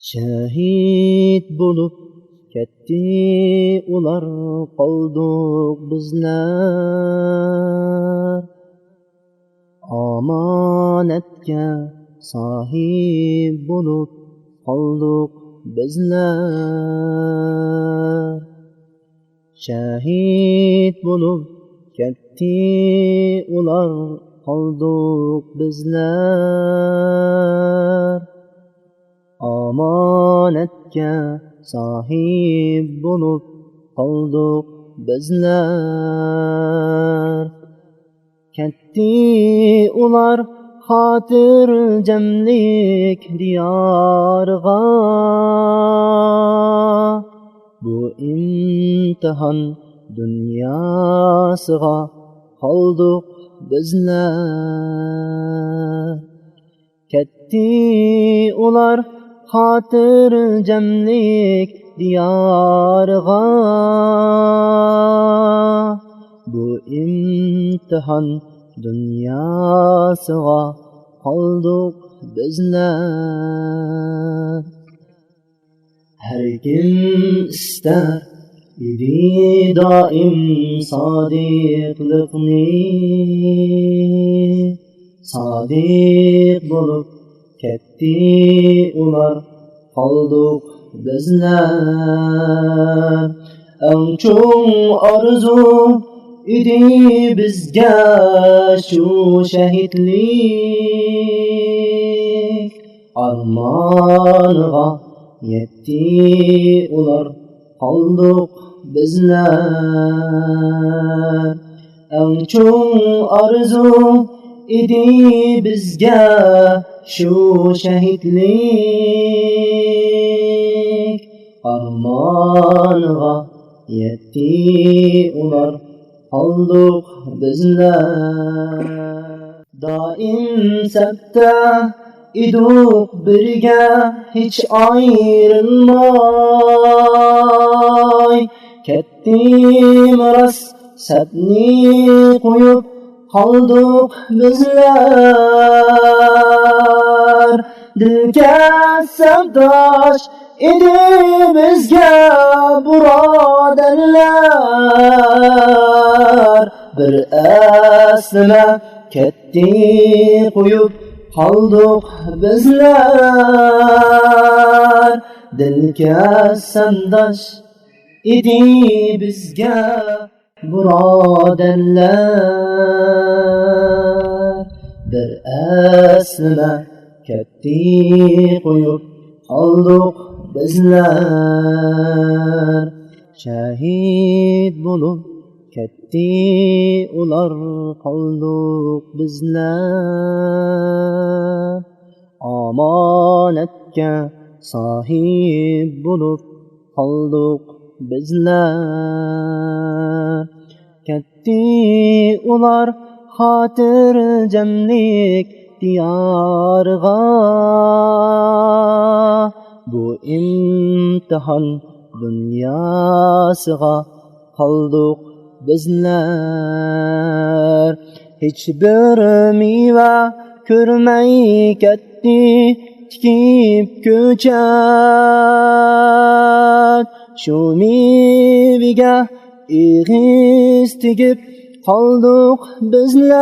Şahid bulup ketdi ular, qoldik bizler. Amanatga sahib bulup qoldik bizler. Şahid bulup ketdi ular, qoldik bizler. Amanatga sahib bulup qoldik bizler. Ketdi ular xotirjamlik diyoriga, bu imtihon dunyosiga qoldik bizler. Ketdi ular xotirjamlik diyoriga, bu imtihon dunyosiga qoldik bizler. Her kim istar idi doim sodiqlikni, sodiq bulup ketdi ular, qoldik bizler. Eng cho'ng orzu idi bizga shu shahidlik, armoniga yetdi ular, qoldik bizler. Eng cho'ng orzu idi bizga shu shahidlik, armoniga yetdi ular, qoldik bizler. Doim sabta idik birga, hech ayrilmay. Ketdim rost sabni qo'yib, qoldik bizler. Dilga savdosh edi bizga birodarlar, bir aslima ketdi qo'yib, qoldik bizler. Dilga savdosh edi bizga birodarlar, bir aslima ketdi qo'yib, qoldik bizler. Şahid bulup ketdi ular, qoldik bizler. Amanatga sahib bulup qoldik bizler. Ketdi ular xotirjamlik diyoriga, bu imtihon dunyosiga qoldik bizler. Hech bir meva ko'rmay ketdi tikib ko'chat, shu mevaga ig'iz tegib qoldik bizler.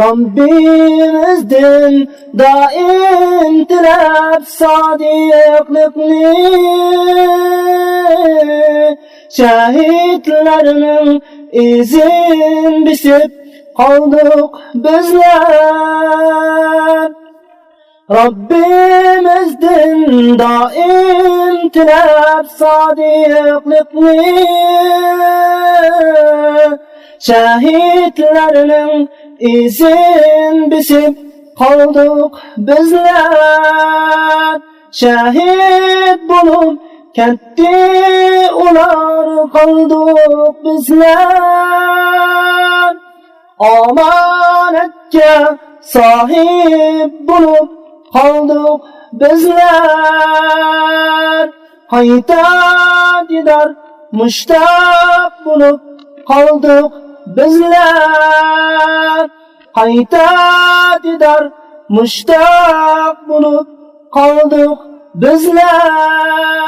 Rabbimizden daim tilab sodiqlikni, şahidlarning izin bisib qoldik bizler. Rabbimizden daim tilab sodiqlikni, şahidlarning izin bisib qoldik bizler. Şahid bulup ketdi ular, qoldik bizler. Amanatga sahib bulup qoldik bizler. Hayta didar mushtaq bulup qoldik bizler. Hayta didar mushtaq bulup qoldik bizlar.